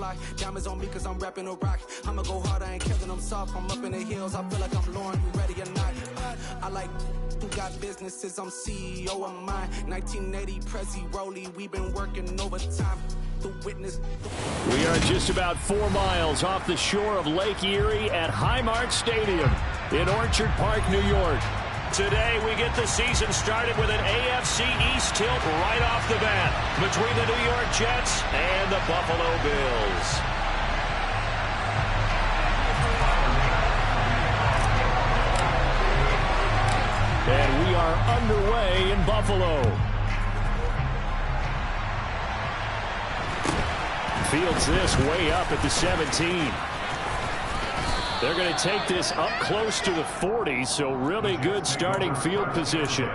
fly. Diamonds on me cause I'm rapping a rock. I'ma go hard, I ain't killing them soft. I'm up in the hills, I feel like I'm Lauren, you ready or not? I like who got businesses, I'm CEO of mine. 1980 Prezi Rolly, we been working overtime. The witness. We are just about 4 miles off the shore of Lake Erie at Highmark Stadium in Orchard Park, New York. Today, we get the season started with an AFC East tilt right off the bat between the New York Jets and the Buffalo Bills. And we are underway in Buffalo. Fields this way up at the 17. They're going to take this up close to the 40, so really good starting field position.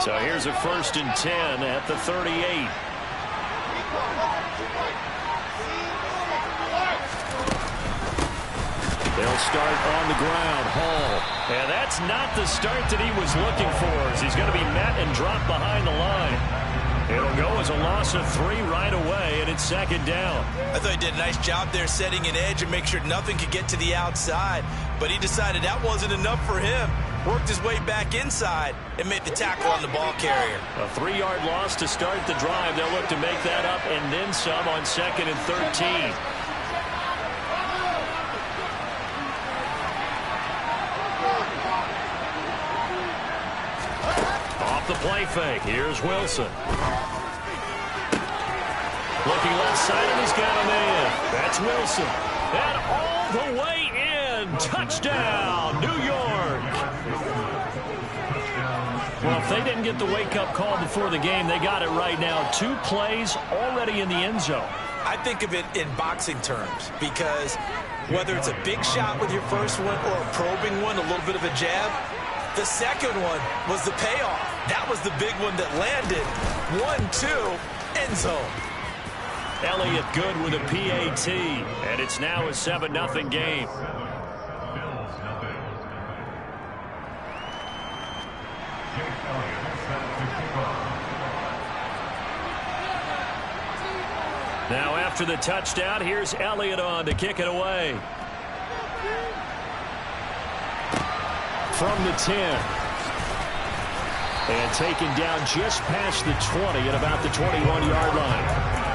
So here's a 1st and 10 at the 38. They'll start on the ground. Hall. And that's not the start that he was looking for, as he's going to be met and dropped behind the line. It'll go as a loss of 3 right away, and it's 2nd down. I thought he did a nice job there setting an edge and make sure nothing could get to the outside. But he decided that wasn't enough for him. Worked his way back inside and made the tackle on the ball carrier. A 3-yard loss to start the drive. They'll look to make that up and then some on 2nd and 13. Off the play fake. Here's Wilson. Looking left side, and he's got a man. That's Wilson. And all the way in. Touchdown, New York. Well, if they didn't get the wake-up call before the game, they got it right now. 2 plays already in the end zone. I think of it in boxing terms, because whether it's a big shot with your first one or a probing one, a little bit of a jab, the second one was the payoff. That was the big one that landed. 1-2, end zone. Elliott good with a PAT, and it's now a 7-0 game. Now after the touchdown, here's Elliott on to kick it away. From the 10. And taken down just past the 20 at about the 21-yard line.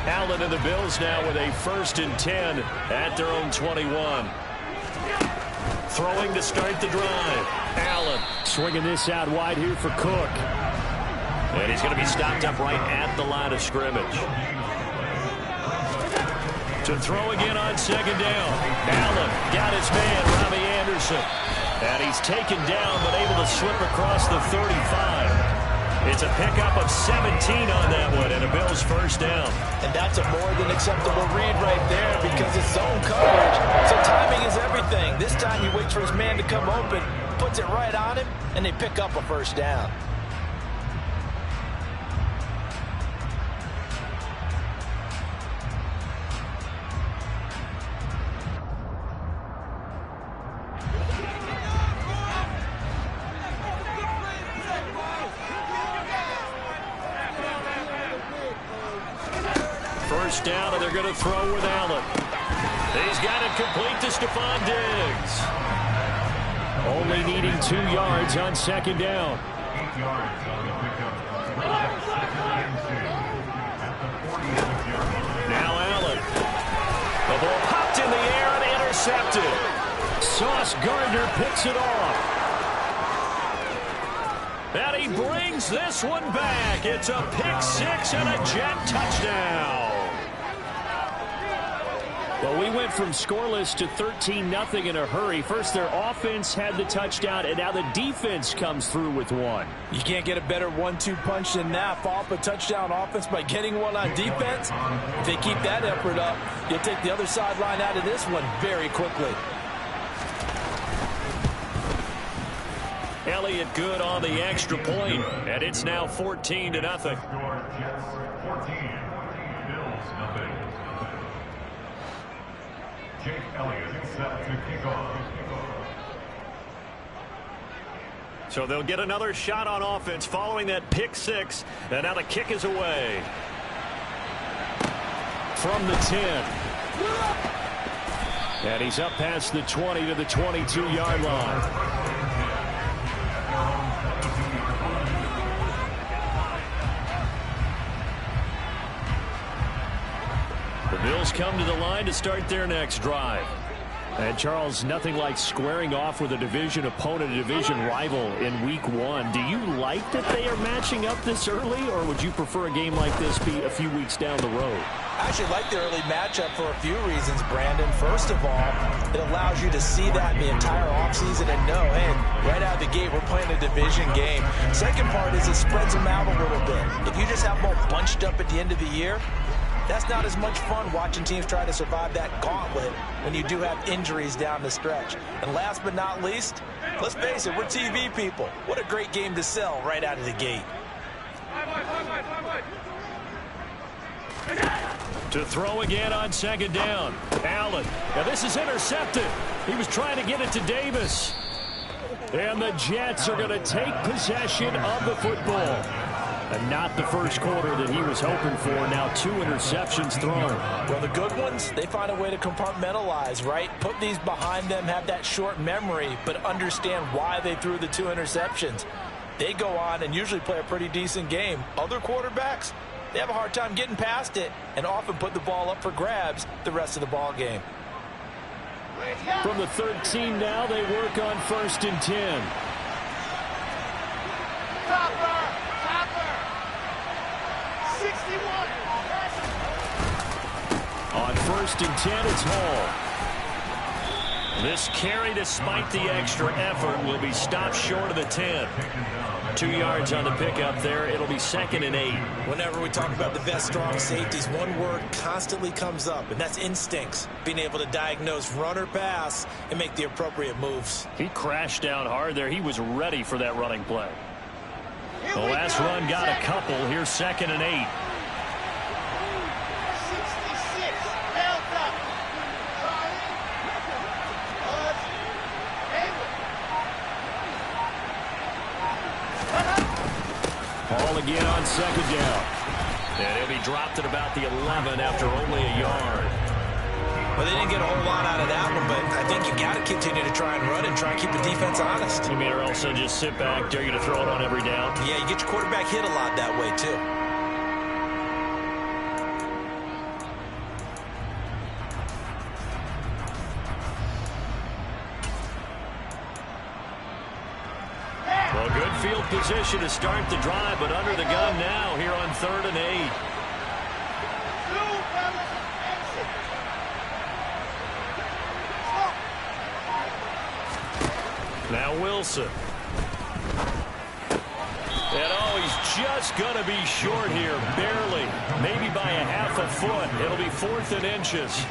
Allen and the Bills now with a 1st and 10 at their own 21. Throwing to start the drive. Allen swinging this out wide here for Cook. And he's going to be stopped up right at the line of scrimmage. To throw again on 2nd down. Allen got his man, Robbie Anderson. And he's taken down but able to slip across the 35. It's a pickup of 17 on that one and a Bills 1st down. And that's a more than acceptable read right there because it's zone coverage. So timing is everything. This time he waits for his man to come open, puts it right on him, and they pick up a 1st down. Down, and they're going to throw with Allen. He's got it complete to Stephon Diggs. Only needing 2 yards on 2nd down. Now Allen. The ball popped in the air and intercepted. Sauce Gardner picks it off. And he brings this one back. It's a pick 6 and a Jet touchdown. Well, we went from scoreless to 13-0 in a hurry. First, their offense had the touchdown, and now the defense comes through with one. You can't get a better 1-2 punch than that. Follow up a touchdown offense by getting one on defense. If they keep that effort up, you'll take the other sideline out of this one very quickly. Elliott good on the extra point, and it's now 14-0. Jake Elliott set to kick off. So they'll get another shot on offense following that pick six, and now the kick is away. From the 10. And he's up past the 20 to the 22-yard line. The Bills come to the line to start their next drive. And, Charles, nothing like squaring off with a division opponent, a division rival in Week 1. Do you like that they are matching up this early, or would you prefer a game like this be a few weeks down the road? I actually like the early matchup for a few reasons, Brandon. First of all, it allows you to see that the entire offseason and know, hey, right out of the gate, we're playing a division game. Second part is it spreads them out a little bit. If you just have them all bunched up at the end of the year, that's not as much fun watching teams try to survive that gauntlet when you do have injuries down the stretch. And last but not least, let's face it, we're TV people. What a great game to sell right out of the gate. To throw again on second down. Allen. Now this is intercepted. He was trying to get it to Davis. And the Jets are going to take possession of the football. And not the first quarter that he was hoping for. Now 2 interceptions thrown. Well, the good ones, they find a way to compartmentalize, right? Put these behind them, have that short memory, but understand why they threw the 2 interceptions. They go on and usually play a pretty decent game. Other quarterbacks, they have a hard time getting past it and often put the ball up for grabs the rest of the ball game. From the 13 now, they work on 1st and 10. On 1st and 10, it's Hall. This carry, despite the extra effort, will be stopped short of the 10. 2 yards on the pickup there. It'll be 2nd and 8. Whenever we talk about the best strong safeties, one word constantly comes up, and that's instincts. Being able to diagnose run or pass and make the appropriate moves. He crashed down hard there. He was ready for that running play. The last run got a couple. Here's 2nd and 8. Hall again on 2nd down. And he'll be dropped at about the 11 after only a yard. Well, they didn't get a whole lot out of that one, but I think you got to continue to try and run and try and keep the defense honest. You mean, or else just sit back, dare you to throw it on every down? Yeah, you get your quarterback hit a lot that way, too. Well, good field position to start the drive, but under the gun now here on 3rd and 8. Now Wilson. And he's just going to be short here, barely, maybe by a half a foot. It'll be 4th and inches.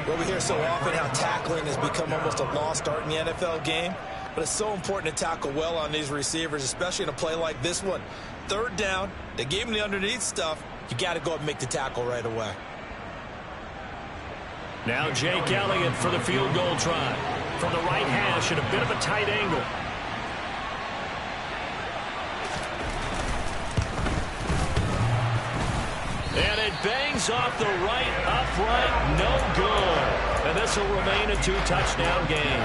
Well, we hear so often how tackling has become almost a lost art in the NFL game. But it's so important to tackle well on these receivers, especially in a play like this one. 3rd down, they gave him the underneath stuff. You got to go up and make the tackle right away. Now Jake Elliott for the field goal try. From the right hash at a bit of a tight angle. And it bangs off the right upright, no good. And this will remain a 2-touchdown game.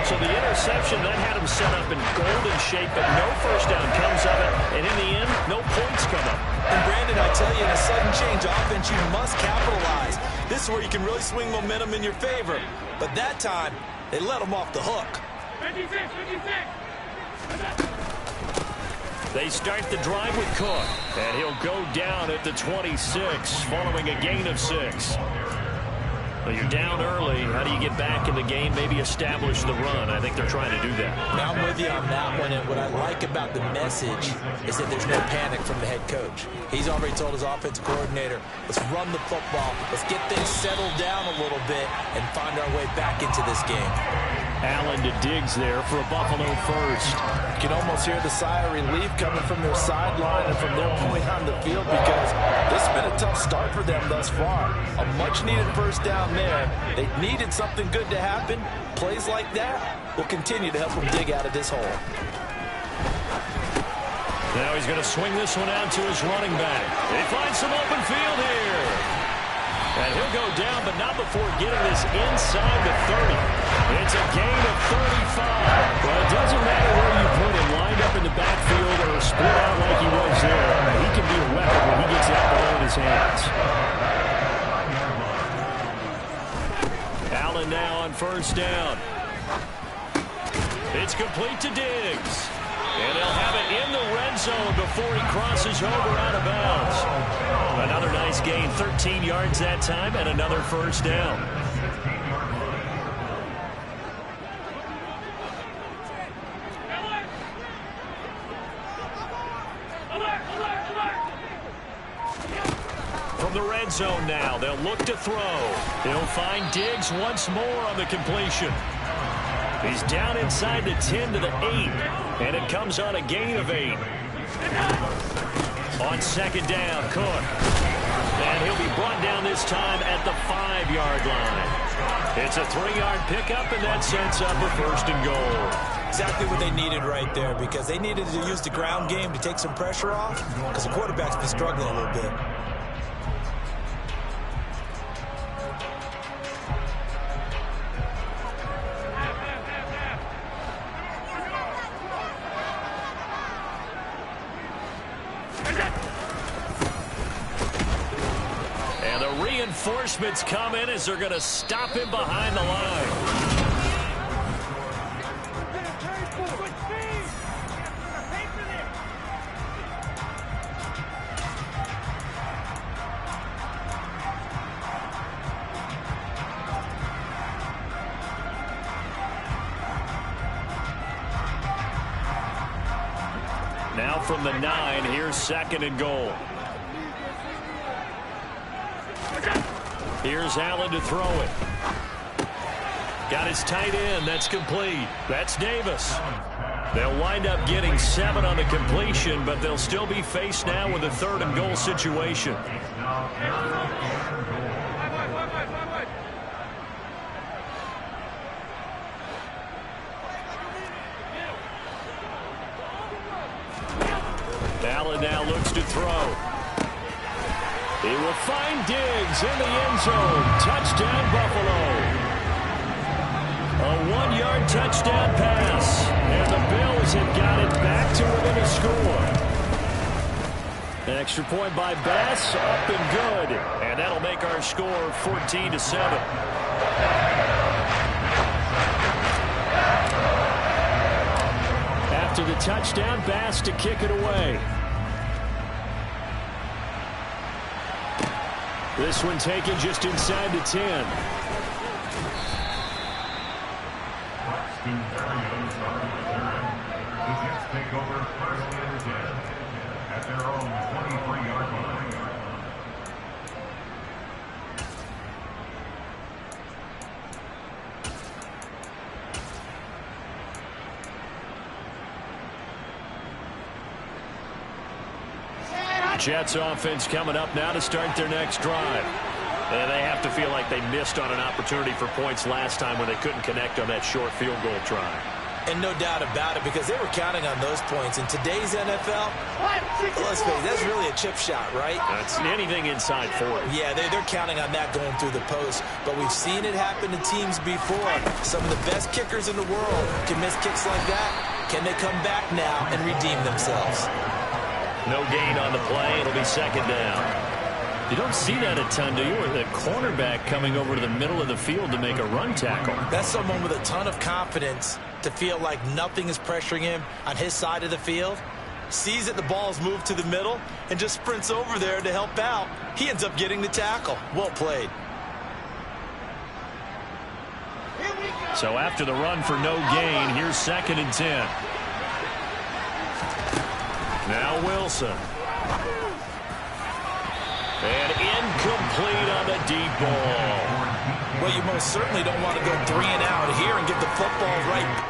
So the interception, that had him set up in golden shape, but no first down comes of it. And in the end, no points come up. And Brandon, I tell you, in a sudden change offense, you must capitalize. This is where you can really swing momentum in your favor. But that time, they let him off the hook. 56. They start the drive with Cook. And he'll go down at the 26 following a gain of 6. Well, you're down early. How do you get back in the game, maybe establish the run? I think they're trying to do that. Now, I'm with you on that one, and what I like about the message is that there's no panic from the head coach. He's already told his offensive coordinator, let's run the football, let's get things settled down a little bit and find our way back into this game. Allen to Diggs there for a Buffalo first. You can almost hear the sigh of relief coming from their sideline and from their point on the field because this has been a tough start for them thus far. A much-needed first down there. They needed something good to happen. Plays like that will continue to help them dig out of this hole. Now he's going to swing this one out to his running back. They find some open field here. And he'll go down, but not before getting this inside the 30. It's a gain of 35. Well, it doesn't matter where you put him, lined up in the backfield or split out like he was there. He can be a weapon when he gets that ball in his hands. Allen now on first down. It's complete to Diggs. And he'll have it in the red zone before he crosses over out of bounds. Another nice gain, 13 yards that time, and another first down. From the red zone now, they'll look to throw. They'll find Diggs once more on the completion. He's down inside the 10 to the 8, and it comes on a gain of 8. On second down, Cook. And he'll be brought down this time at the 5-yard line. It's a 3-yard pickup, and that sets up a first and goal. Exactly what they needed right there because they needed to use the ground game to take some pressure off because the quarterback's been struggling a little bit. Reinforcements come in as they're going to stop him behind the line. Now from the 9, here's second and goal. Here's Allen to throw it. Got his tight end. That's complete. That's Davis. They'll wind up getting 7 on the completion, but they'll still be faced now with a 3rd and goal situation. Allen now looks to throw. He will find Diggs in the end zone. Touchdown, Buffalo. A 1-yard touchdown pass. And the Bills have got it back to within a score. An extra point by Bass, up and good. And that'll make our score 14-7. After the touchdown, Bass to kick it away. This one taken just inside the 10. Take over first and 10 at their own 23-yard line. Jets offense coming up now to start their next drive. And they have to feel like they missed on an opportunity for points last time when they couldn't connect on that short field goal try. And no doubt about it, because they were counting on those points. In today's NFL, let's face it, that's really a chip shot, right? That's anything inside 40. Yeah, they're counting on that going through the post. But we've seen it happen to teams before. Some of the best kickers in the world can miss kicks like that. Can they come back now and redeem themselves? No gain on the play. It'll be second down. You don't see that a ton, do you? Or the cornerback coming over to the middle of the field to make a run tackle. That's someone with a ton of confidence to feel like nothing is pressuring him on his side of the field. Sees that the ball's moved to the middle and just sprints over there to help out. He ends up getting the tackle. Well played. So after the run for no gain, here's 2nd and 10. Now Wilson. And incomplete on the deep ball. Well, you most certainly don't want to go 3 and out here and get the football right.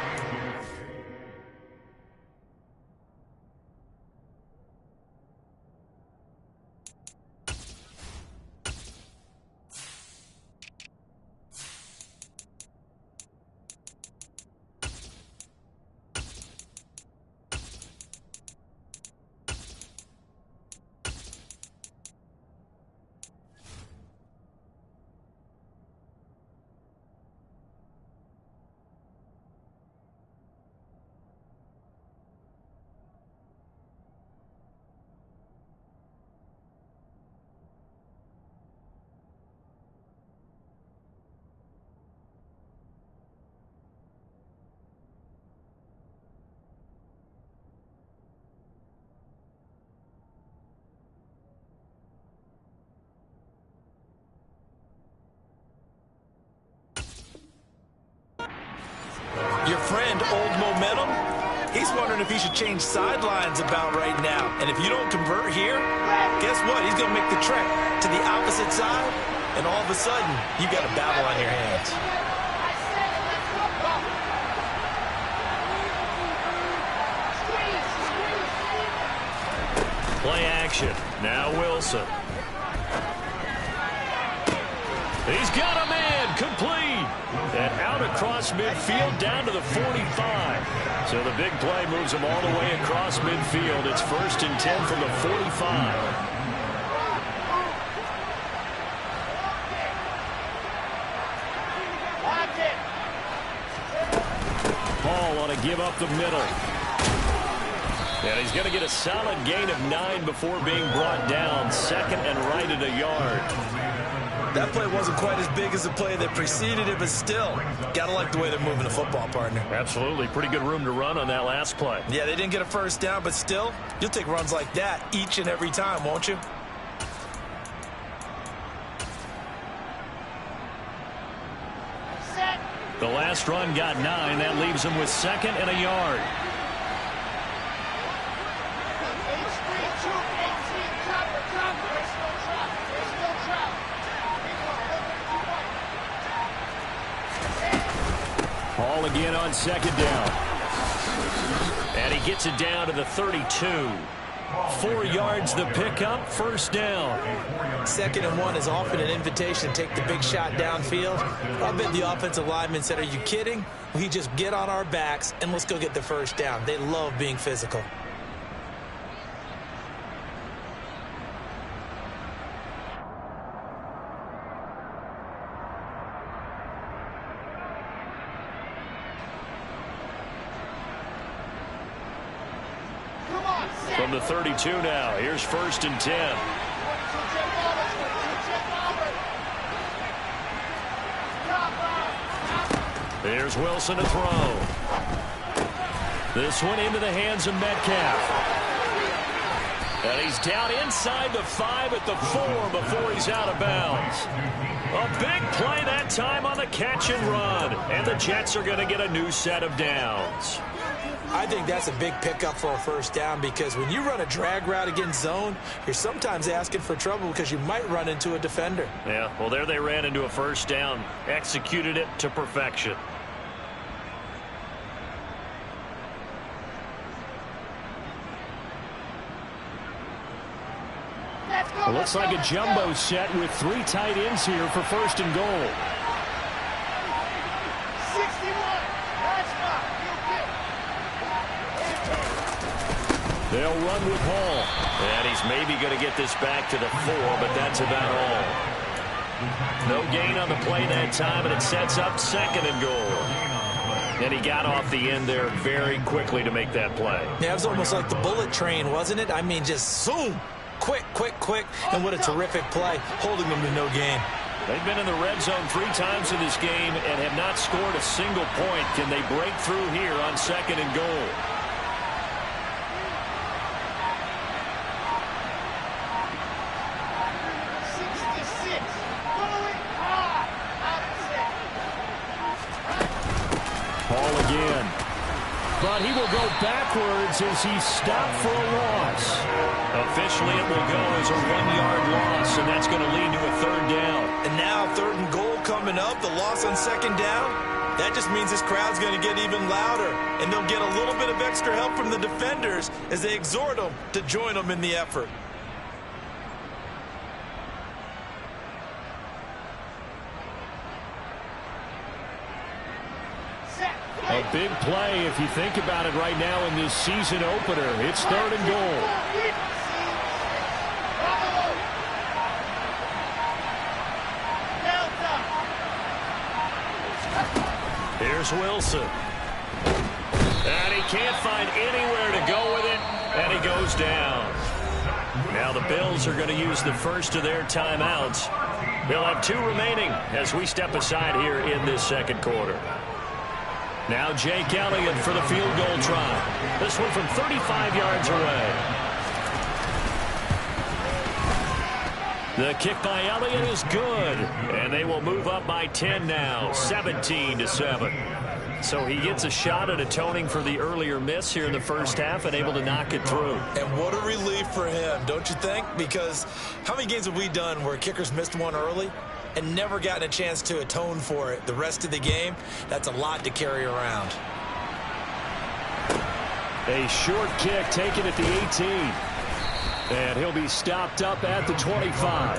Your friend, Old Momentum, he's wondering if he should change sidelines about right now. And if you don't convert here, guess what? He's going to make the trek to the opposite side, and all of a sudden, you got a battle on your hands. Play action. Now Wilson. He's got a man complete. And out across midfield down to the 45. So the big play moves him all the way across midfield. It's 1st and 10 from the 45. Paul on a give up the middle. And he's going to get a solid gain of 9 before being brought down. 2nd and right at a yard. That play wasn't quite as big as the play that preceded it, but still, got to like the way they're moving the football, partner. Absolutely. Pretty good room to run on that last play. Yeah, they didn't get a first down, but still, you'll take runs like that each and every time, won't you? The last run got 9. That leaves him with 2nd and a yard. Paul again on 2nd down. And he gets it down to the 32. 4 yards the pickup, 1st down. 2nd and 1 is often an invitation to take the big shot downfield. I bet the offensive lineman said, are you kidding? We just get on our backs and let's go get the 1st down. They love being physical. From the 32 now, here's 1st and 10. There's Wilson to throw. This one into the hands of Metcalf. And he's down inside the 5 at the 4 before he's out of bounds. A big play that time on the catch and run. And the Jets are going to get a new set of downs. I think that's a big pickup for a 1st down because when you run a drag route against zone, you're sometimes asking for trouble because you might run into a defender. Yeah, well, there they ran into a 1st down, executed it to perfection. Well, looks like a jumbo set with 3 tight ends here for 1st and goal. They'll run with Hall. And he's maybe going to get this back to the 4, but that's about all. No gain on the play that time, and it sets up 2nd and goal. And he got off the end there very quickly to make that play. Yeah, it was almost like the bullet train, wasn't it? I mean, just zoom. Quick, quick, quick. And what a terrific play, holding them to no gain. They've been in the red zone 3 times in this game and have not scored a single point. Can they break through here on 2nd and goal? again. But he will go backwards as he's stopped for a loss. Officially, it will go as a 1-yard loss, and that's going to lead to a 3rd down. And now 3rd and goal coming up, the loss on 2nd down. That just means this crowd's going to get even louder, and they'll get a little bit of extra help from the defenders as they exhort them to join them in the effort. A big play if you think about it right now in this season opener. It's 3rd and goal. Here's Wilson. And he can't find anywhere to go with it, and he goes down. Now the Bills are going to use the first of their timeouts. They'll have 2 remaining as we step aside here in this 2nd quarter. Now Jake Elliott for the field goal try. This one from 35 yards away. The kick by Elliott is good. And they will move up by 10 now, 17-7. So he gets a shot at atoning for the earlier miss here in the first half and able to knock it through. And what a relief for him, don't you think? Because how many games have we done where kickers missed one early and never gotten a chance to atone for it the rest of the game? That's a lot to carry around. A short kick taken at the 18. And he'll be stopped up at the 25.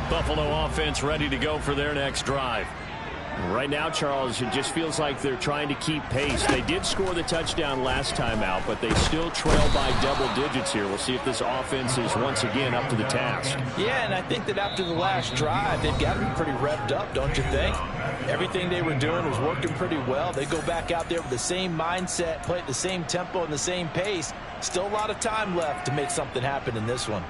Buffalo offense ready to go for their next drive. Right now, Charles, it just feels like they're trying to keep pace. They did score the touchdown last time out, but they still trail by double digits here. We'll see if this offense is once again up to the task. Yeah, and I think that after the last drive, they've got to be pretty revved up, don't you think? Everything they were doing was working pretty well. They go back out there with the same mindset, play at the same tempo and the same pace. Still a lot of time left to make something happen in this one.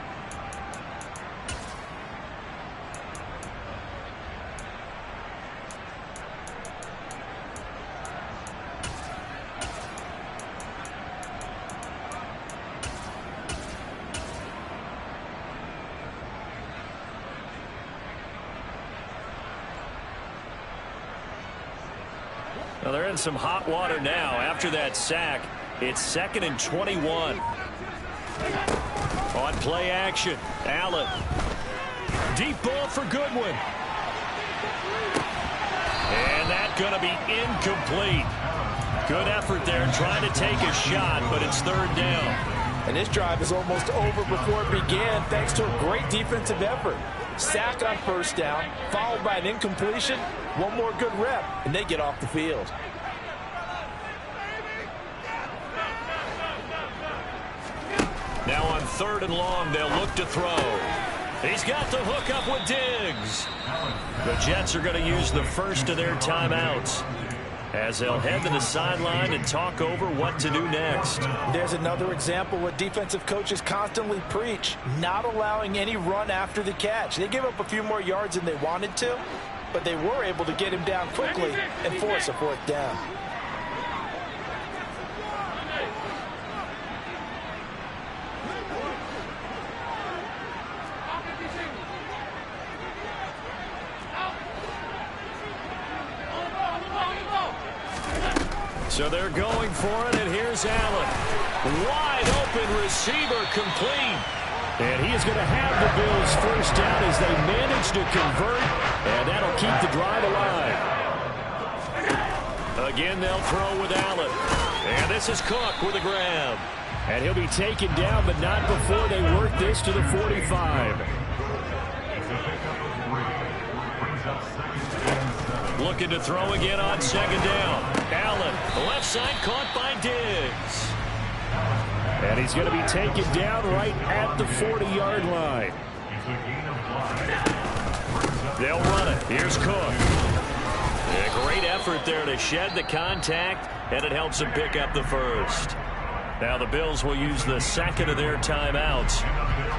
Well, they're in some hot water now. After that sack, it's 2nd and 21. On play action, Allen. Deep ball for Goodwin. And that's going to be incomplete. Good effort there trying to take a shot, but it's 3rd down. And this drive is almost over before it began thanks to a great defensive effort. Sack on 1st down, followed by an incompletion. One more good rep, and they get off the field. Now on 3rd and long, they'll look to throw. He's got the hook up with Diggs. The Jets are going to use the first of their timeouts as they'll head to the sideline and talk over what to do next. There's another example what defensive coaches constantly preach, not allowing any run after the catch. They gave up a few more yards than they wanted to, but they were able to get him down quickly and force a 4th down. So they're going for it, and here's Allen. Wide open receiver complete. And he is going to have the Bills 1st down as they manage to convert, and that'll keep the drive alive. Again, they'll throw with Allen. And this is Cook with a grab. And he'll be taken down, but not before they work this to the 45. Looking to throw again on 2nd down. Allen, the left side caught by Diggs. And he's going to be taken down right at the 40-yard line. They'll run it. Here's Cook. A great effort there to shed the contact, and it helps him pick up the first. Now the Bills will use the second of their timeouts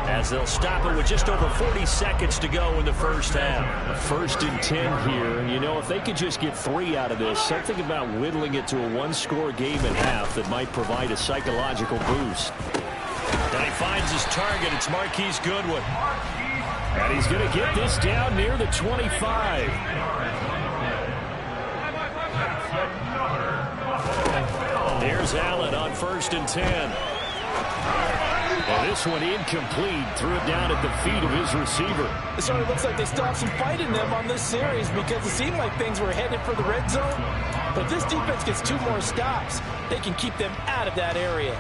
as they'll stop it with just over 40 seconds to go in the first half. First and 10 here. And, you know, if they could just get 3 out of this, something about whittling it to a one-score game at half that might provide a psychological boost. And he finds his target. It's Marquise Goodwin. And he's going to get this down near the 25. Here's Allen on first and 10. And this one incomplete. Threw it down at the feet of his receiver. It certainly looks like they still have some fight in them on this series because it seemed like things were headed for the red zone. But if this defense gets 2 more stops, they can keep them out of that area.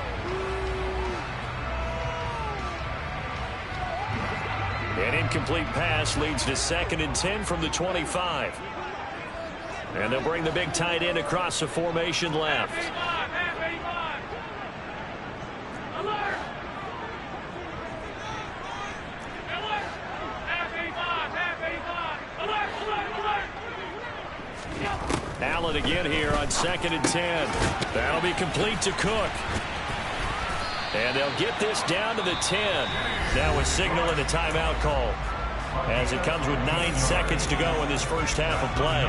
An incomplete pass leads to second and 10 from the 25. And they'll bring the big tight end across the formation left. Allen again here on second and 10. That'll be complete to Cook. And they'll get this down to the 10. Now a signal and a timeout call as it comes with 9 seconds to go in this first half of play.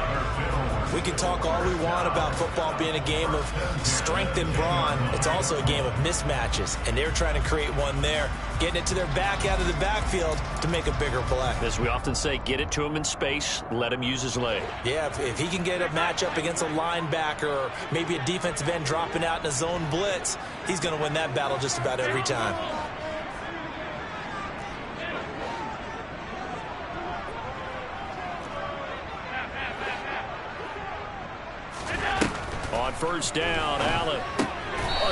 We can talk all we want about football being a game of strength and brawn. It's also a game of mismatches, and they're trying to create one there, getting it to their back out of the backfield to make a bigger play. As we often say, get it to him in space, let him use his leg. Yeah, if he can get a matchup against a linebacker or maybe a defensive end dropping out in a zone blitz, he's going to win that battle just about every time. On first down, Allen.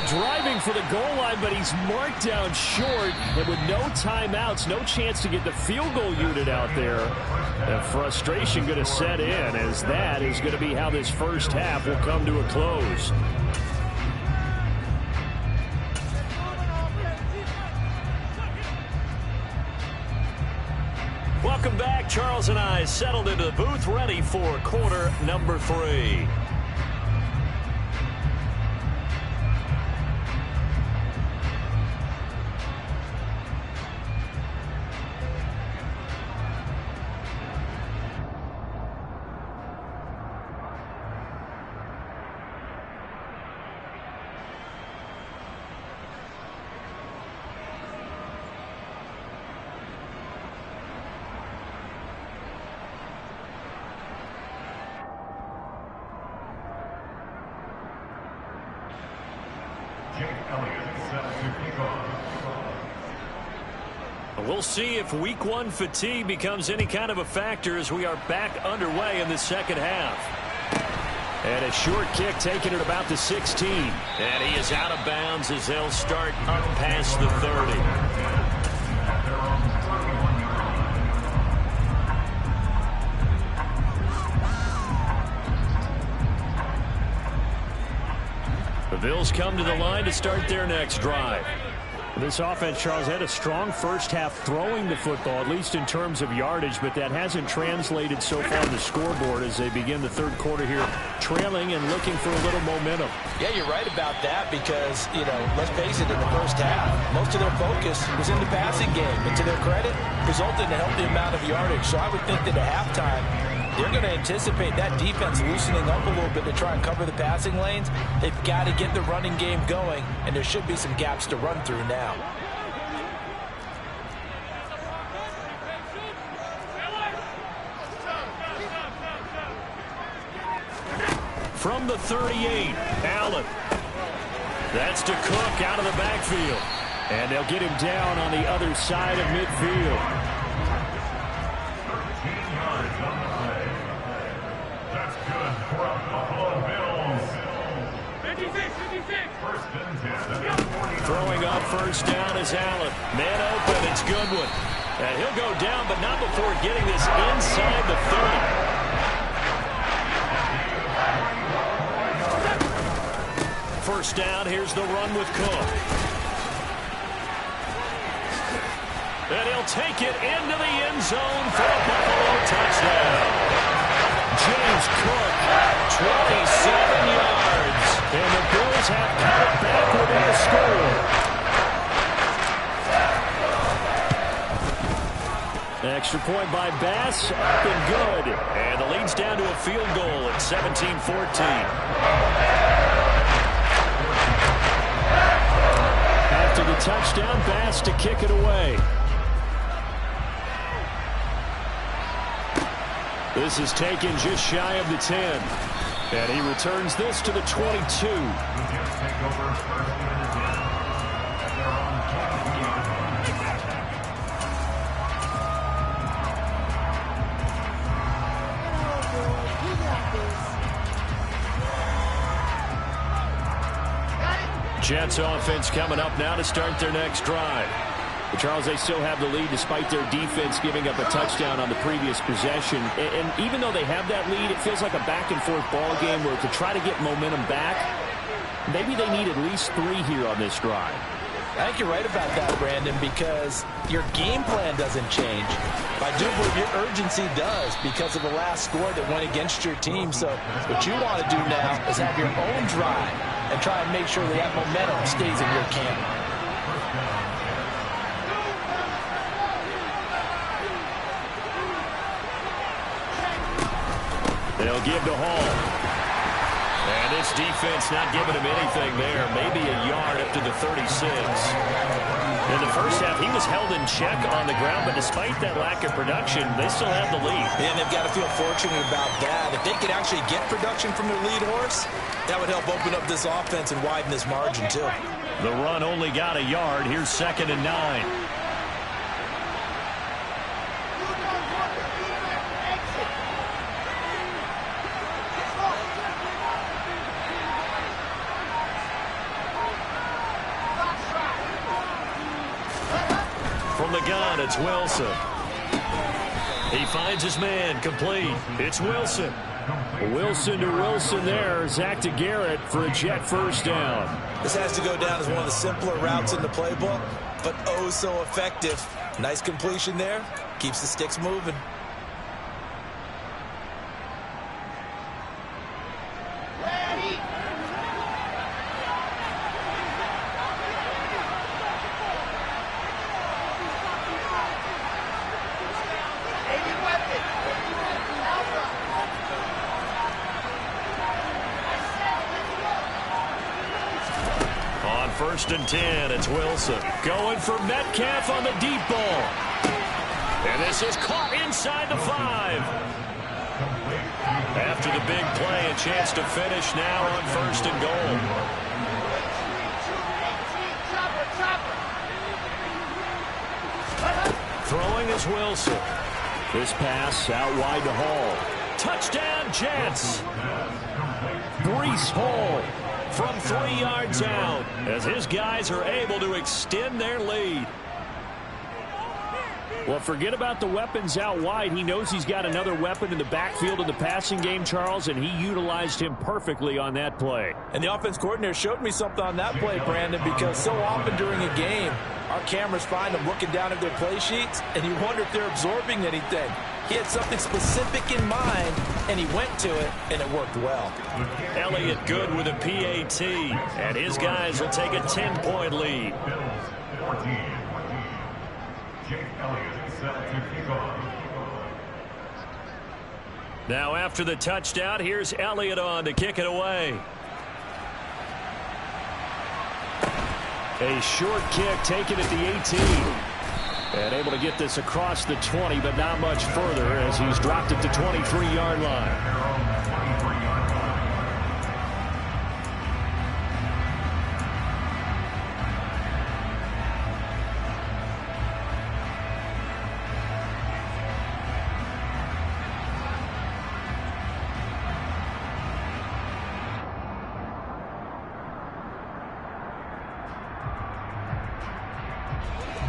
Driving for the goal line, but he's marked down short. And with no timeouts, no chance to get the field goal unit out there. And frustration going to set in, as that is going to be how this first half will come to a close. Welcome back. Charles and I settled into the booth, ready for quarter number 3. We'll see if week 1 fatigue becomes any kind of a factor as we are back underway in the second half. And a short kick taken at about the 16. And he is out of bounds as they'll start up past the 30. The Bills come to the line to start their next drive. This offense, Charles, had a strong first half throwing the football, at least in terms of yardage, but that hasn't translated so far on the scoreboard as they begin the third quarter here, trailing and looking for a little momentum. Yeah, you're right about that because, you know, let's face it, in the first half, most of their focus was in the passing game. And to their credit, resulted in a healthy amount of yardage. So I would think that at halftime, they're going to anticipate that defense loosening up a little bit to try and cover the passing lanes. They've got to get the running game going, and there should be some gaps to run through now. From the 38, Allen. That's to Cook out of the backfield. And they'll get him down on the other side of midfield. Throwing up first down is Allen. Man open, it's Goodwin. And he'll go down, but not before getting this inside the 30. First down, here's the run with Cook. And he'll take it into the end zone for a Buffalo touchdown. James Cook, 27 yards. And the Bills have cut it back within the score. Extra point by Bass, up and good. And the lead's down to a field goal at 17-14. After the touchdown, Bass to kick it away. This is taken just shy of the 10. And he returns this to the 22. Jets offense coming up now to start their next drive. But Charles, they still have the lead despite their defense giving up a touchdown on the previous possession. And even though they have that lead, it feels like a back-and-forth ball game where to try to get momentum back, maybe they need at least 3 here on this drive. I think you're right about that, Brandon, because your game plan doesn't change. But I do believe your urgency does because of the last score that went against your team. So what you want to do now is have your own drive and try and make sure that momentum stays in your camp. They'll give to Hall. And this defense not giving him anything there. Maybe a yard up to the 36. In the first half, he was held in check on the ground, but despite that lack of production, they still have the lead. And they've got to feel fortunate about that. If they could actually get production from their lead horse, that would help open up this offense and widen this margin, too. The run only got a yard. Here's 2nd and 9. From the gun, it's Wilson. He finds his man, complete. It's Wilson. Wilson to Wilson there. Zach to Garrett for a Jet first down. This has to go down as one of the simpler routes in the playbook, but oh so effective. Nice completion there. Keeps the sticks moving. First and 10, it's Wilson. Going for Metcalf on the deep ball. And this is caught inside the 5. After the big play, a chance to finish now on 1st and goal. Throwing is Wilson. This pass out wide to Hall. Touchdown, Jets. Breece Hall from 3 yards out as his guys are able to extend their lead. Well, forget about the weapons out wide. He knows he's got another weapon in the backfield of the passing game, Charles, and he utilized him perfectly on that play. And the offense coordinator showed me something on that play, Brandon, because so often during a game, our cameras find them looking down at their play sheets, and you wonder if they're absorbing anything. He had something specific in mind, and he went to it, and it worked well. Elliott good with a PAT, and his guys will take a 10-point lead. Now after the touchdown, here's Elliott on to kick it away. A short kick taken at the 18. And able to get this across the 20, but not much further as he's dropped it to 23-yard line.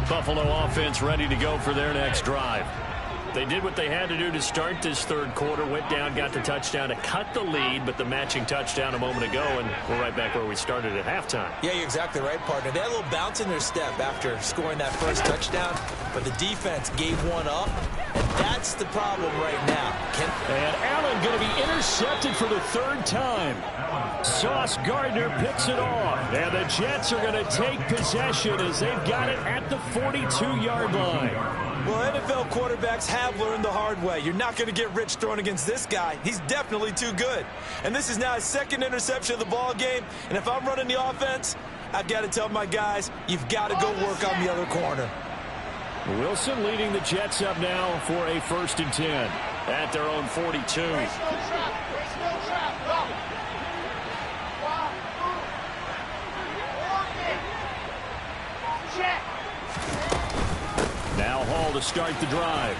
Buffalo offense ready to go for their next drive. They did what they had to do to start this third quarter, went down, got the touchdown to cut the lead, but the matching touchdown a moment ago, and we're right back where we started at halftime. Yeah, you're exactly right, partner. They had a little bounce in their step after scoring that first touchdown, but the defense gave one up and That's the problem right now. And Allen going to be intercepted for the third time. Sauce Gardner picks it off. And the Jets are going to take possession as they've got it at the 42-yard line. Well, NFL quarterbacks have learned the hard way. You're not going to get rich throwing against this guy. He's definitely too good. And this is now his second interception of the ball game. And if I'm running the offense, I've got to tell my guys, you've got to go work on the other corner. Wilson leading the Jets up now for a 1st and 10 at their own 42. Now Hall to start the drive.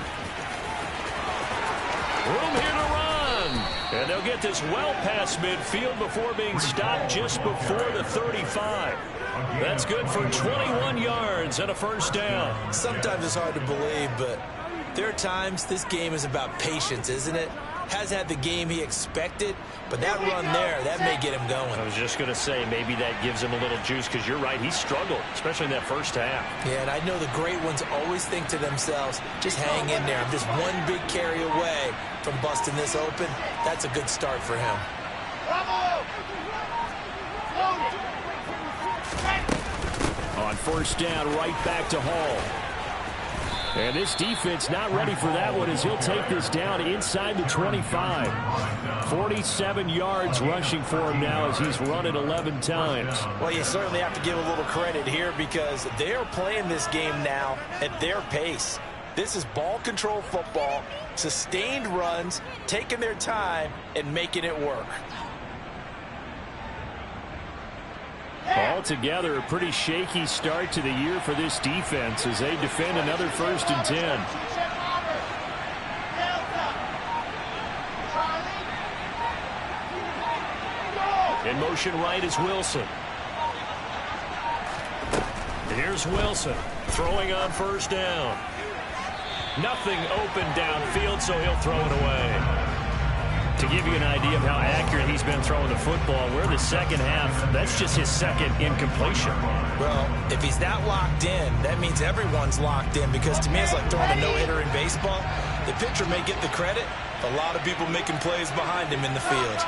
Room here to run. And they'll get this well past midfield before being stopped just before the 35. That's good for 21 yards and a 1st down. Sometimes it's hard to believe, but there are times this game is about patience, isn't it? Has had the game he expected, but that run there, that may get him going. I was just going to say, maybe that gives him a little juice, because you're right, he struggled, especially in that first half. Yeah, and I know the great ones always think to themselves, just hang in there. I'm just one big carry away from busting this open. That's a good start for him. On 1st down, right back to Hall. And this defense not ready for that one as he'll take this down inside the 25. 47 yards rushing for him now as he's run it 11 times. Well, you certainly have to give a little credit here because they're playing this game now at their pace. This is ball control football, sustained runs, taking their time and making it work. Altogether, a pretty shaky start to the year for this defense as they defend another 1st and 10. In motion right is Wilson. Here's Wilson throwing on 1st down. Nothing open downfield, so he'll throw it away. To give you an idea of how accurate he's been throwing the football, we're in the second half. That's just his second incompletion. Well, if he's that locked in, that means everyone's locked in, because to me it's like throwing a no-hitter in baseball. The pitcher may get the credit, a lot of people making plays behind him in the field.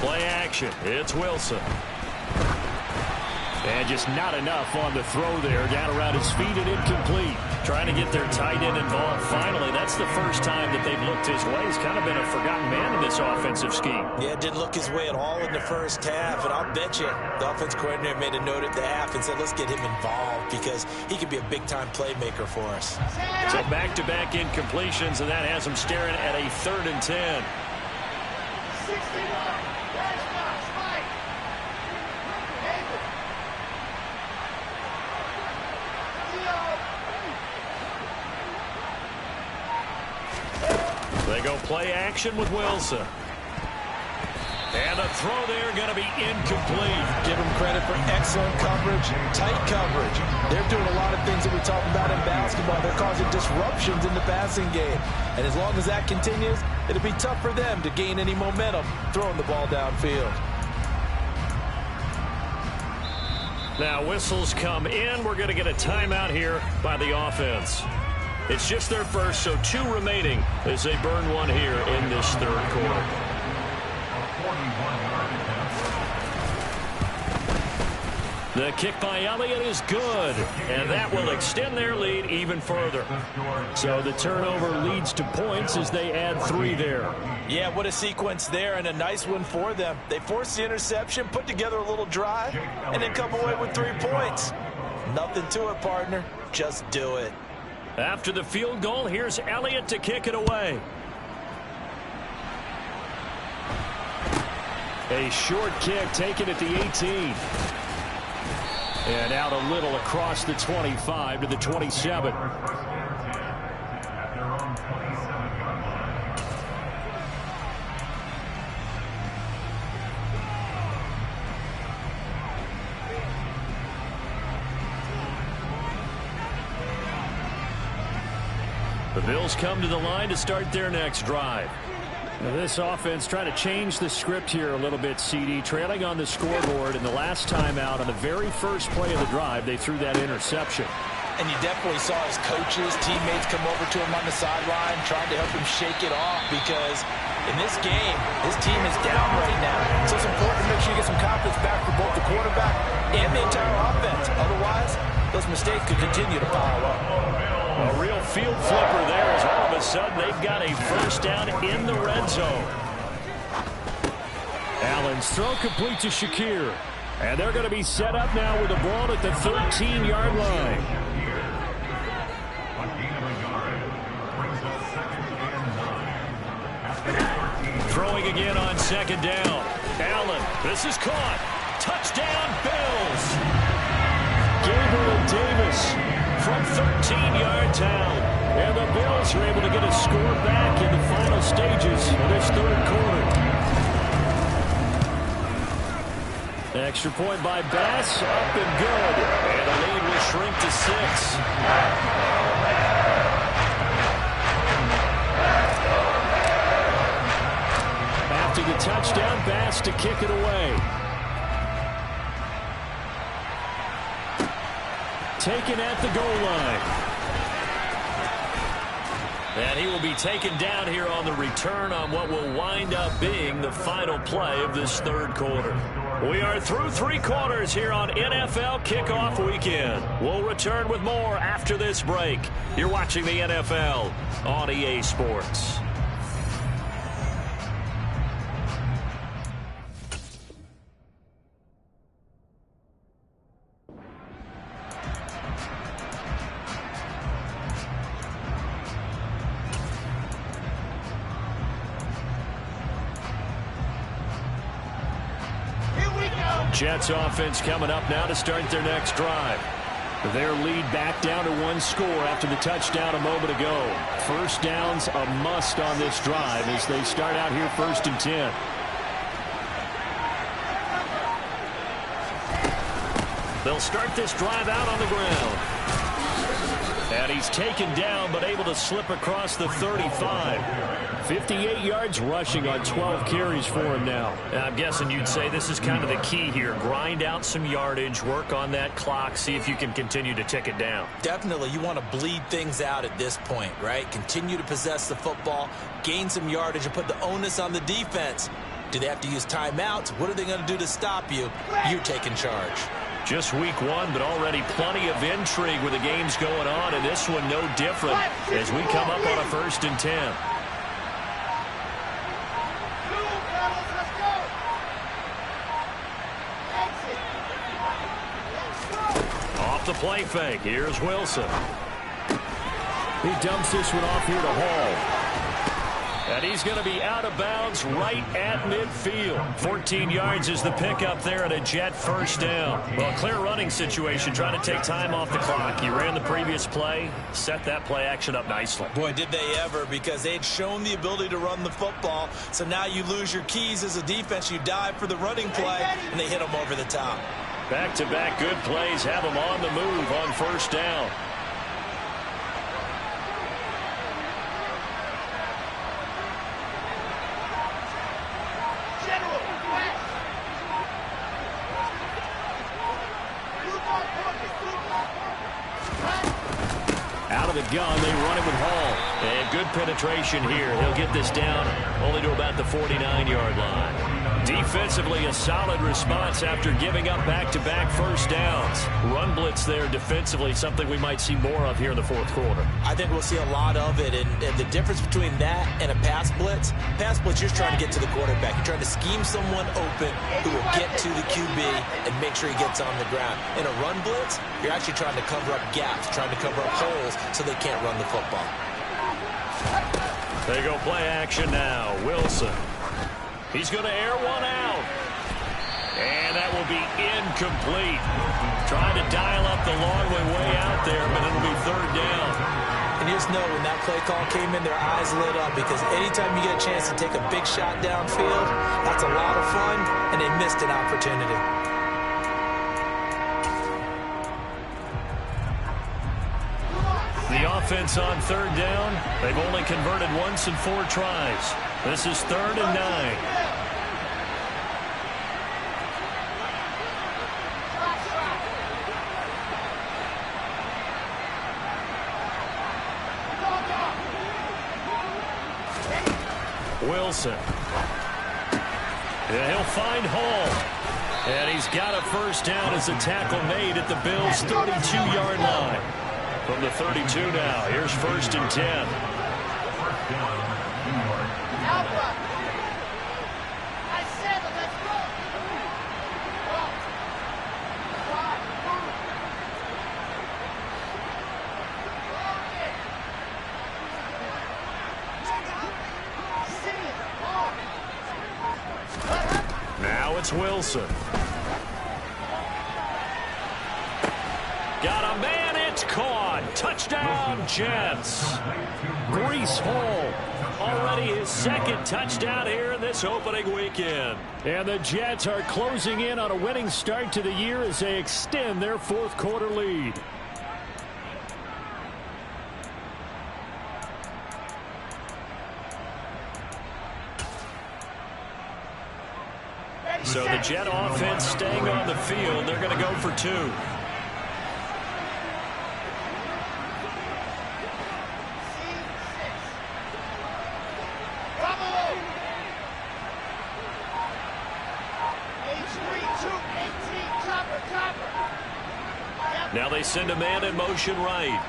Play action. It's Wilson. And just not enough on the throw there. Down around his feet and incomplete. Trying to get their tight end involved finally. That's the first time that they've looked his way. He's kind of been a forgotten man in this offensive scheme. Yeah, didn't look his way at all in the first half. And I'll bet you the offense coordinator made a note at the half and said, let's get him involved because he could be a big-time playmaker for us. So back-to-back incompletions, and that has him staring at a 3rd and 10. They go play action with Wilson. And a throw there going to be incomplete. Give them credit for excellent coverage, tight coverage. They're doing a lot of things that we talk about in basketball. They're causing disruptions in the passing game. And as long as that continues, it'll be tough for them to gain any momentum throwing the ball downfield. Now whistles come in. We're going to get a timeout here by the offense. It's just their first, so 2 remaining as they burn one here in this 3rd quarter. The kick by Elliott is good, and that will extend their lead even further. So the turnover leads to points as they add 3 there. Yeah, what a sequence there, and a nice one for them. They forced the interception, put together a little drive, and then come away with 3 points. Nothing to it, partner. Just do it. After the field goal, here's Elliott to kick it away. A short kick taken at the 18. And out a little across the 25 to the 27. The Bills come to the line to start their next drive. This offense trying to change the script here a little bit, CD. Trailing on the scoreboard, and the last time out on the very first play of the drive, they threw that interception. And you definitely saw his coaches, teammates come over to him on the sideline, trying to help him shake it off, because in this game, his team is down right now. So it's important to make sure you get some confidence back for both the quarterback and the entire offense. Otherwise, those mistakes could continue to pile up. A real field flipper there, as all of a sudden they've got a first down in the red zone. Allen's throw complete to Shakir. And they're going to be set up now with the ball at the 13-yard line. Throwing again on second down. Allen, this is caught. Touchdown, Bills. Gabriel Davis from 13 yards out. And the Bills are able to get a score back in the final stages of this third quarter. Extra point by Bass, up and good. And the lead will shrink to 6. After the touchdown, Bass to kick it away. Taken at the goal line. And he will be taken down here on the return on what will wind up being the final play of this third quarter. We are through 3 quarters here on NFL Kickoff Weekend. We'll return with more after this break. You're watching the NFL on EA Sports. Jets offense coming up now to start their next drive. Their lead back down to 1 score after the touchdown a moment ago. First down's a must on this drive as they start out here 1st and 10. They'll start this drive out on the ground. And he's taken down but able to slip across the 35. 58 yards rushing on 12 carries for him now. I'm guessing you'd say this is kind of the key here. Grind out some yardage, work on that clock, see if you can continue to tick it down. Definitely, you want to bleed things out at this point, right? Continue to possess the football, gain some yardage, and put the onus on the defense. Do they have to use timeouts? What are they going to do to stop you? You're taking charge. Just week 1, but already plenty of intrigue with the games going on, and this one no different as we come up on a 1st and 10. Off the play fake, here's Wilson. He dumps this one off here to Hall. And he's going to be out of bounds right at midfield. 14 yards is the pickup there and a Jet first down. Well, clear running situation, trying to take time off the clock. You ran the previous play, set that play action up nicely. Boy, did they ever, because they had shown the ability to run the football. So now you lose your keys as a defense. You dive for the running play, and they hit them over the top. Back-to-back good plays have them on the move on first down. Out of the gun, they run it with Hall. And good penetration here. He'll get this down only to about the 49-yard line. Defensively, a solid response after giving up back-to-back first downs. Run blitz there defensively, something we might see more of here in the 4th quarter. I think we'll see a lot of it, and the difference between that and a pass blitz, you're trying to get to the quarterback. You're trying to scheme someone open who will get to the QB and make sure he gets on the ground. In a run blitz, you're actually trying to cover up gaps, trying to cover up holes so they can't run the football. They go play action now. Wilson. He's going to air one out. And that will be incomplete. Trying to dial up the long way out there, but it'll be 3rd down. And you just know when that play call came in, their eyes lit up, because anytime you get a chance to take a big shot downfield, that's a lot of fun, and they missed an opportunity. The offense on third down. They've only converted once in 4 tries. This is 3rd and 9. Wilson. Yeah, he'll find Hall. And he's got a first down as a tackle made at the Bills' 32-yard line. From the 32 now, here's 1st and 10. Now it's Wilson. Got a man, it's caught. Touchdown, Jets. Breece Hall, already his 2nd touchdown here in this opening weekend. And the Jets are closing in on a winning start to the year as they extend their 4th quarter lead. So the Jet offense staying on the field. They're going to go for 2. Now they send a man in motion right.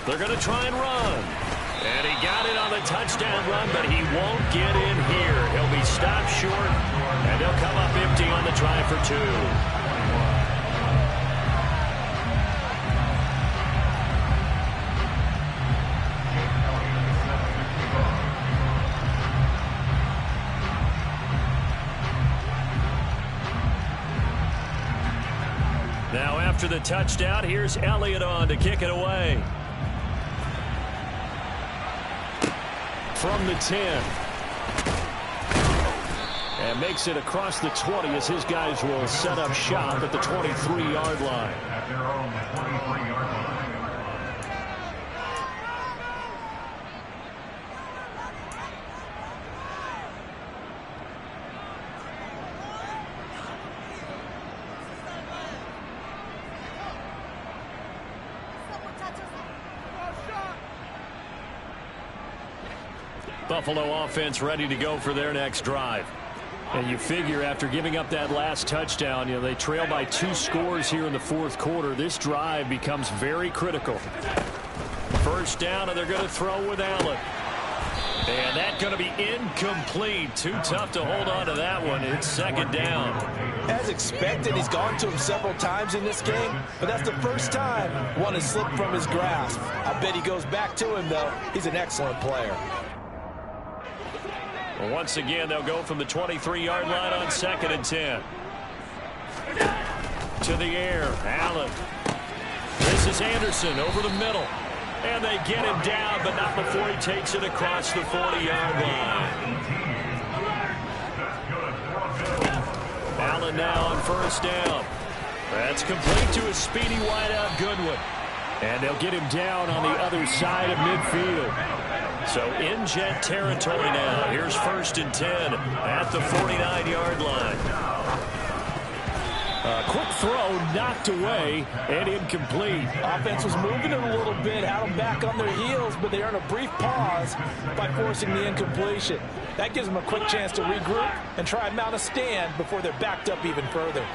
They're going to try and run. And he got it on the touchdown run, but he won't get in here. He'll be stopped short, and they'll come up empty on the try for 2. Now after the touchdown, here's Elliott on to kick it away. From the 10. And makes it across the 20 as his guys will set up shop at the 23-yard line. At their own 23-yard line. Buffalo offense ready to go for their next drive. And you figure after giving up that last touchdown, they trail by 2 scores here in the 4th quarter. This drive becomes very critical. First down, and they're going to throw with Allen. And that's going to be incomplete. Too tough to hold on to that one. It's 2nd down. As expected, he's gone to him several times in this game, but that's the first time one has slipped from his grasp. I bet he goes back to him, though. He's an excellent player. Well, once again, they'll go from the 23-yard line on 2nd and 10. To the air, Allen. This is Anderson over the middle. And they get him down, but not before he takes it across the 40-yard line. Allen now on first down. That's complete to a speedy wideout Goodwin. And they'll get him down on the other side of midfield. So in Jet territory now. Here's 1st and 10 at the 49-yard line. Quick throw knocked away and incomplete. Offense was moving it a little bit, had them back on their heels, but they earned a brief pause by forcing the incompletion. That gives them a quick chance to regroup and try and mount a stand before they're backed up even further.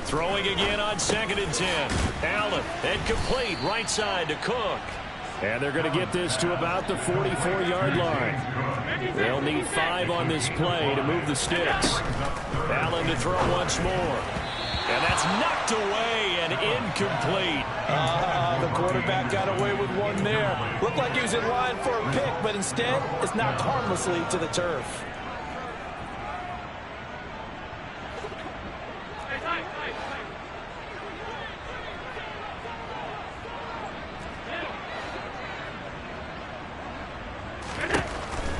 Throwing again on 2nd and 10. Allen, incomplete, right side to Cook. And they're going to get this to about the 44-yard line. They'll need 5 on this play to move the sticks. Allen to throw once more. And that's knocked away and incomplete. The quarterback got away with one there. Looked like he was in line for a pick, but instead it's knocked harmlessly to the turf.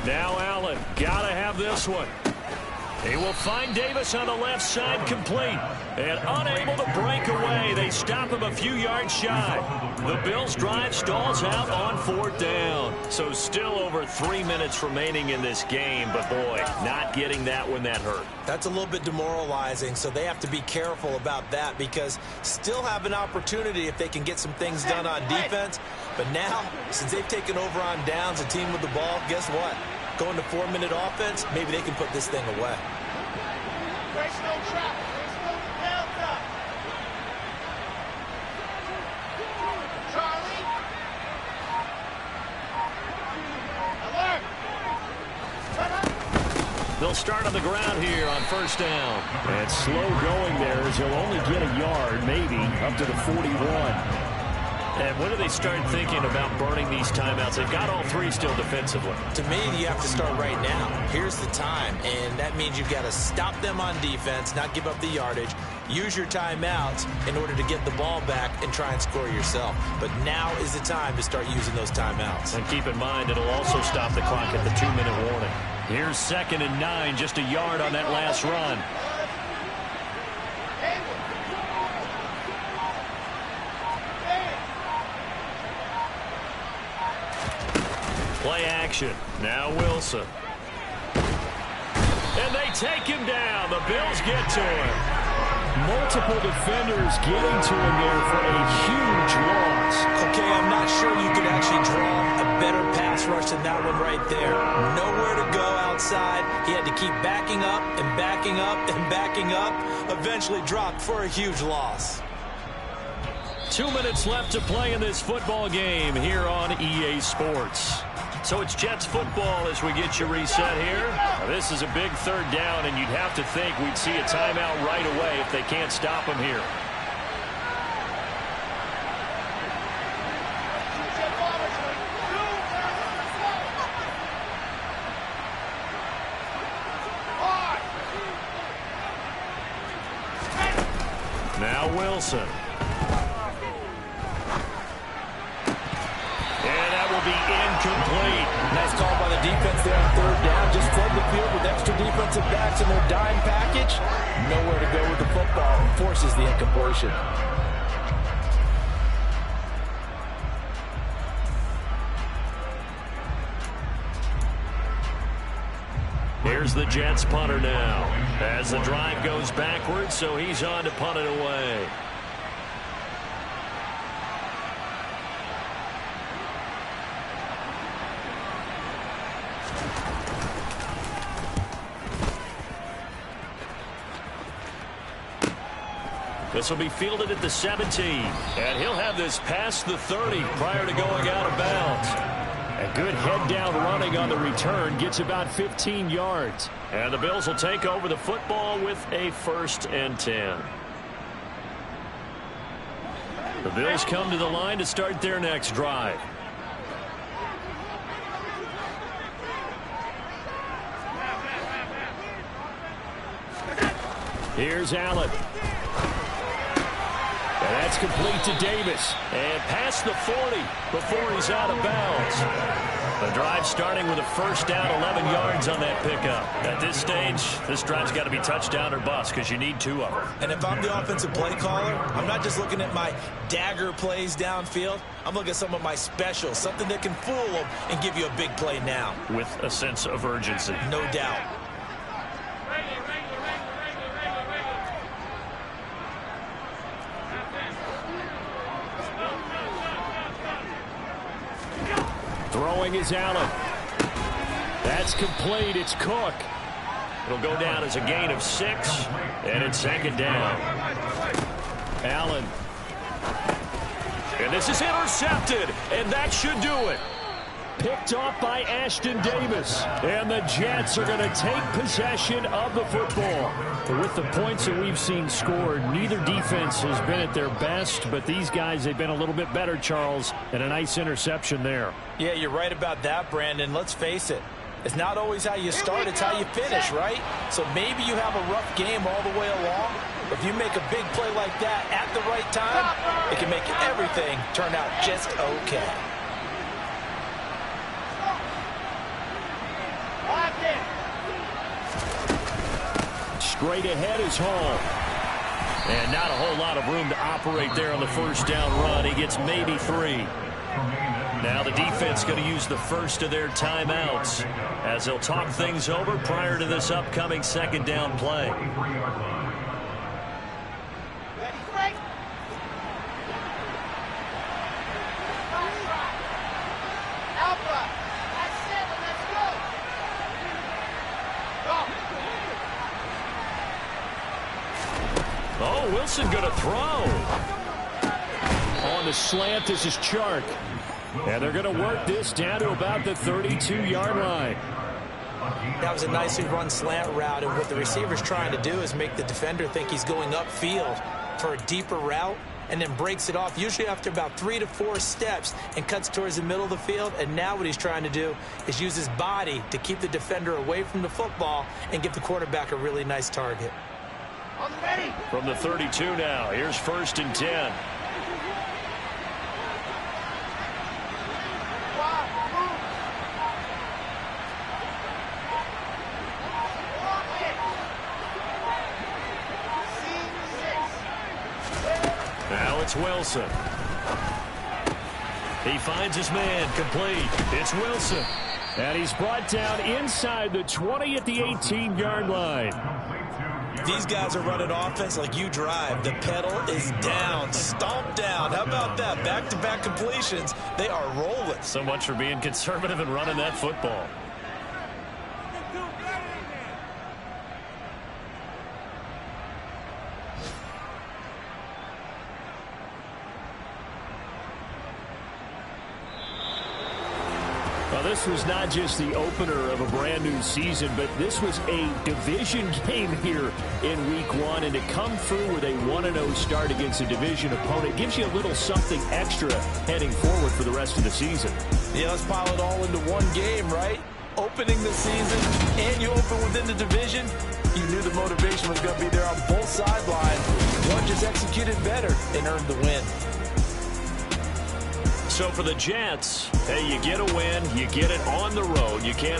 Now Allen, gotta have this one. He will find Davis on the left side, complete. And unable to break away. They stop him a few yards shy. The Bills' drive stalls out on 4th down. So still over 3 minutes remaining in this game. But, boy, not getting that when that hurt. That's a little bit demoralizing, so they have to be careful about that because still have an opportunity if they can get some things done on defense. But now, since they've taken over on downs, a team with the ball, guess what? Going to 4-minute offense, maybe they can put this thing away. They'll start on the ground here on 1st down. And slow going there as he'll only get a yard, maybe, up to the 41. And when do they start thinking about burning these timeouts? They've got all 3 still defensively. To me, you have to start right now. Here's the time, and that means you've got to stop them on defense, not give up the yardage, use your timeouts in order to get the ball back and try and score yourself. But now is the time to start using those timeouts. And keep in mind, it'll also stop the clock at the 2-minute warning. Here's 2nd and 9, just a yard on that last run. Play action. Now Wilson. And they take him down. The Bills get to him. Multiple defenders getting to him there for a huge loss. Okay, I'm not sure you could actually draw a better pass rush than that one right there. Nowhere to go outside. He had to keep backing up and backing up and backing up. Eventually dropped for a huge loss. 2 minutes left to play in this football game here on EA Sports. So it's Jets football as we get you reset here. Now, this is a big 3rd down, and you'd have to think we'd see a timeout right away if they can't stop him here. Now Wilson. Incomplete. Nice call by the defense there on 3rd down. Just flood the field with extra defensive backs in their dime package. Nowhere to go with the football. Forces the incompletion. Here's the Jets punter now. As the drive goes backwards, so he's on to punt it away. This will be fielded at the 17. And he'll have this past the 30 prior to going out of bounds. A good head-down running on the return gets about 15 yards. And the Bills will take over the football with a 1st and 10. The Bills come to the line to start their next drive. Here's Allen. And that's complete to Davis. And past the 40 before he's out of bounds. The drive starting with a 1st down, 11 yards on that pickup. At this stage, this drive's got to be touchdown or bust because you need 2 of them. And if I'm the offensive play caller, I'm not just looking at my dagger plays downfield. I'm looking at some of my specials, something that can fool them and give you a big play now. With a sense of urgency. No doubt. Throwing is Allen. That's complete. It's Cook. It'll go down as a gain of 6, and it's 2nd down. Allen. And this is intercepted, and that should do it. Picked off by Ashton Davis. And the Jets are going to take possession of the football. With the points that we've seen scored, neither defense has been at their best, but these guys, they've been a little bit better, Charles, and a nice interception there. Yeah, you're right about that, Brandon. Let's face it. It's not always how you start, it's how you finish, right? So maybe you have a rough game all the way along, but if you make a big play like that at the right time, it can make everything turn out just okay. straight ahead is Hall. And not a whole lot of room to operate there on the first down run. He gets maybe 3. Now the defense going to use the first of their timeouts as they'll talk things over prior to this upcoming second down play. Oh, Wilson going to throw. On the slant, this is Chark. And they're going to work this down to about the 32-yard line. That was a nicely run slant route, and what the receiver's trying to do is make the defender think he's going upfield for a deeper route and then breaks it off, usually after about 3 to 4 steps, and cuts towards the middle of the field. And now what he's trying to do is use his body to keep the defender away from the football and give the quarterback a really nice target. From the 32 now, here's 1st and 10. Now it's Wilson. He finds his man, complete. It's Wilson. And he's brought down inside the 20 at the 18-yard line. These guys are running offense like you drive. The pedal is down, stomped down. How about that? Back-to-back completions. They are rolling. So much for being conservative and running that football. Well, this was not just the opener of a brand new season, but this was a division game here in week 1. And to come through with a 1-0 start against a division opponent gives you a little something extra heading forward for the rest of the season. Yeah, let's pile it all into one game, right? Opening the season, and you open within the division. You knew the motivation was going to be there on both sidelines. One just executed better and earned the win. So for the Jets, hey, you get a win, you get it on the road. You can't